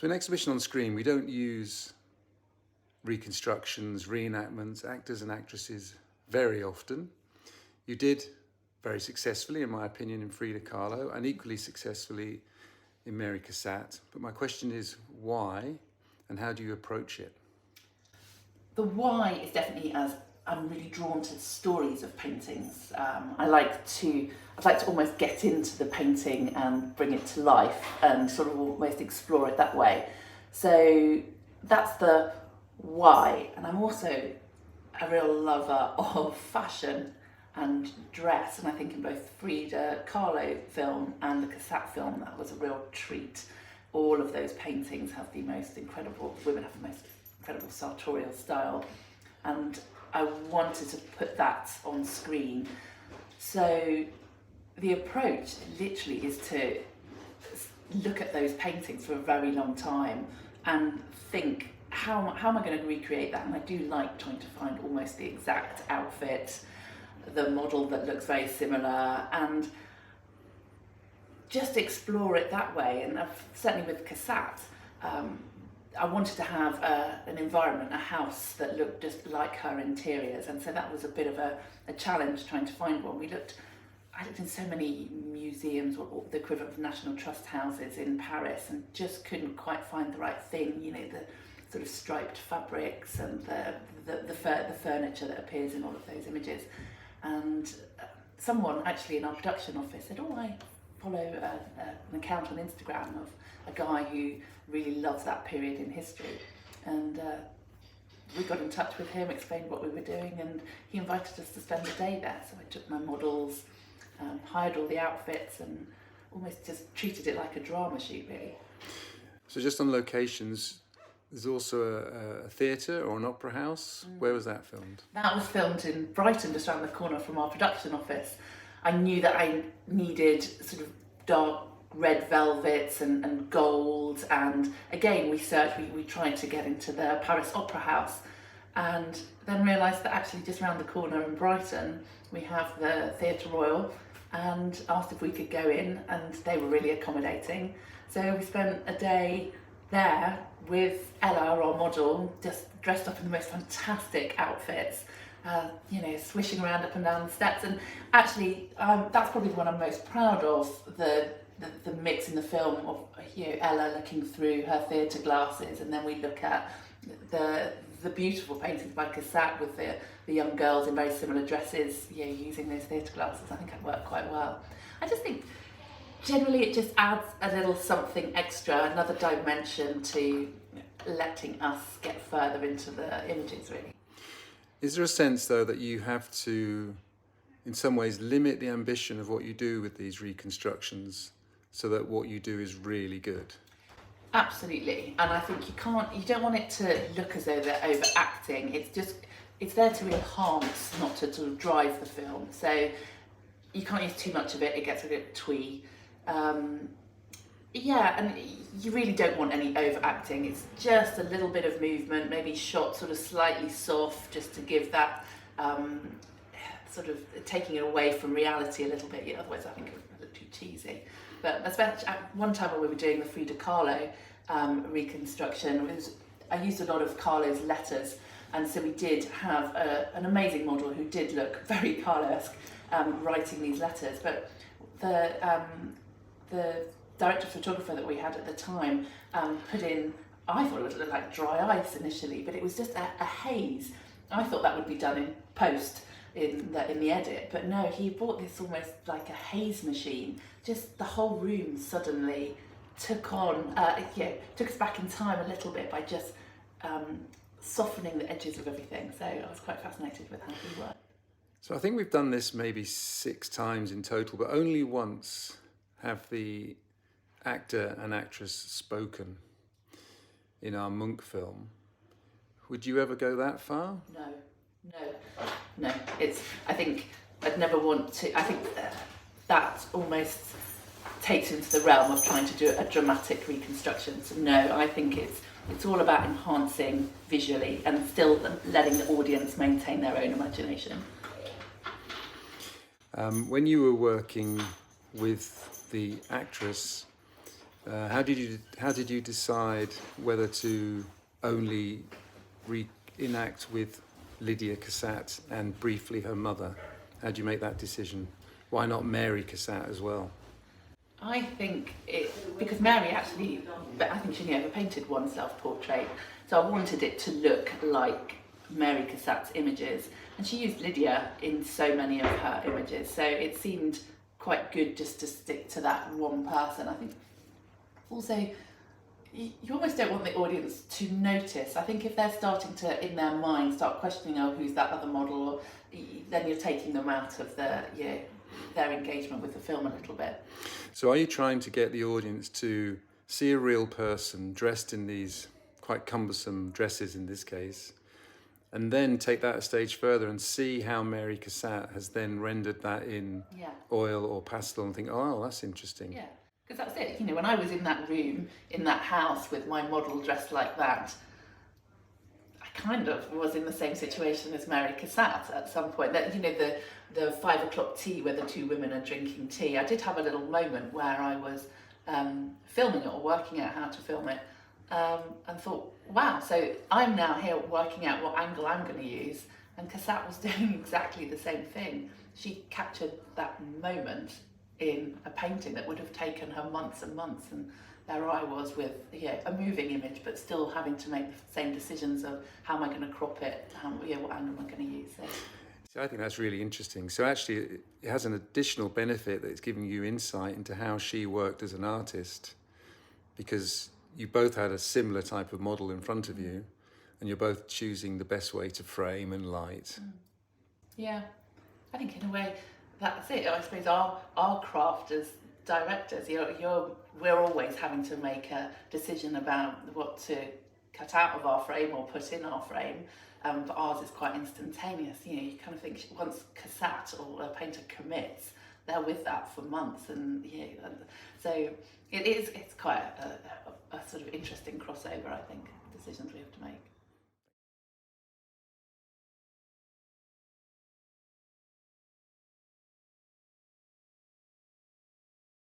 So in exhibition on screen, we don't use reconstructions, reenactments, actors and actresses very often. You did very successfully, in my opinion, in Frida Kahlo, and equally successfully in Mary Cassatt. But my question is why, and how do you approach it? The why is definitely as I'm really drawn to stories of paintings. I'd like to almost get into the painting and bring it to life and sort of almost explore it that way. So that's the why. And I'm also a real lover of fashion and dress, and I think in both Frida Kahlo film and the Cassatt film that was a real treat. All of those paintings have the most incredible, women have the most incredible sartorial style, and I wanted to put that on screen. So the approach literally is to look at those paintings for a very long time and think, how am I going to recreate that? And I do like trying to find almost the exact outfit, the model that looks very similar, and just explore it that way. And certainly with Cassatt, I wanted to have an environment, a house that looked just like her interiors, and so that was a bit of a challenge trying to find one. I looked in so many museums, or the equivalent of National Trust houses in Paris, and just couldn't quite find the right thing. You know, the sort of striped fabrics and the furniture that appears in all of those images. And someone actually in our production office said, "Oh, I follow an account on Instagram of a guy who really loves that period in history." And we got in touch with him, explained what we were doing, and he invited us to spend the day there. So I took my models, hired all the outfits, and almost just treated it like a drama shoot, really. So just on locations, there's also a theatre or an opera house. Where was that filmed? That was filmed in Brighton, just around the corner from our production office. I knew that I needed sort of dark red velvets and gold, and again we tried to get into the Paris Opera House, and then realised that actually just around the corner in Brighton we have the Theatre Royal, and asked if we could go in, and they were really accommodating. So we spent a day there with Ella, our model, just dressed up in the most fantastic outfits, swishing around up and down the steps. And actually, that's probably the one I'm most proud of, the mix in the film of Ella looking through her theatre glasses, and then we look at the beautiful paintings by Cassatt with the young girls in very similar dresses, using those theatre glasses. I think it worked quite well. I just think generally it just adds a little something extra, another dimension to letting us get further into the images, really. Is there a sense, though, that you have to, in some ways, limit the ambition of what you do with these reconstructions so that what you do is really good? Absolutely, and I think you don't want it to look as though they're overacting. It's there to enhance, not to sort of drive the film. So you can't use too much of it; it gets a bit twee. And you really don't want any overacting. It's just a little bit of movement, maybe shot sort of slightly soft, just to give that sort of taking it away from reality a little bit. Otherwise, I think it would look too cheesy. But especially at one time when we were doing the Frida Kahlo reconstruction, I used a lot of Kahlo's letters, and so we did have an amazing model who did look very Kahlo-esque writing these letters. But the director photographer that we had at the time put in, I thought it would look like dry ice initially, but it was just a haze. I thought that would be done in post, in the edit, but no, he bought this almost like a haze machine. Just the whole room suddenly took us back in time a little bit by just softening the edges of everything. So I was quite fascinated with how he worked. So I think we've done this maybe 6 times in total, but only once have the actor and actress spoken in our Munch film. Would you ever go that far? No. I think I'd never want to. I think that almost takes into the realm of trying to do a dramatic reconstruction. So no, I think it's all about enhancing visually and still letting the audience maintain their own imagination. When you were working with the actress, How did you decide whether to only reenact with Lydia Cassatt and briefly her mother? How did you make that decision? Why not Mary Cassatt as well? I think because Mary actually, I think she only ever painted one self-portrait, so I wanted it to look like Mary Cassatt's images, and she used Lydia in so many of her images, so it seemed quite good just to stick to that one person. I think also you almost don't want the audience to notice. I think if they're starting to, in their mind, start questioning, oh, who's that other model, or then you're taking them out of their engagement with the film a little bit. So are you trying to get the audience to see a real person dressed in these quite cumbersome dresses in this case, and then take that a stage further and see how Mary Cassatt has then rendered that in oil or pastel and think, oh, that's interesting. Yeah, because that's it. You know, when I was in that room, in that house with my model dressed like that, I kind of was in the same situation as Mary Cassatt at some point. That, you know, the 5 o'clock tea where the two women are drinking tea. I did have a little moment where I was filming it or working out how to film it, and thought, wow, so I'm now here working out what angle I'm going to use, and Cassatt was doing exactly the same thing. She captured that moment in a painting that would have taken her months and months, and there I was with a moving image, but still having to make the same decisions of how am I going to crop it, what angle am I going to use. So I think that's really interesting. So actually it has an additional benefit that it's giving you insight into how she worked as an artist, because you both had a similar type of model in front of you, and you're both choosing the best way to frame and light. Yeah, I think in a way that's it. I suppose our craft as directors, we're always having to make a decision about what to cut out of our frame or put in our frame. But ours is quite instantaneous. You know, you kind of think once Cassatt or a painter commits, they're with that for months, and so it's quite a sort of interesting crossover. I think decisions we have to make.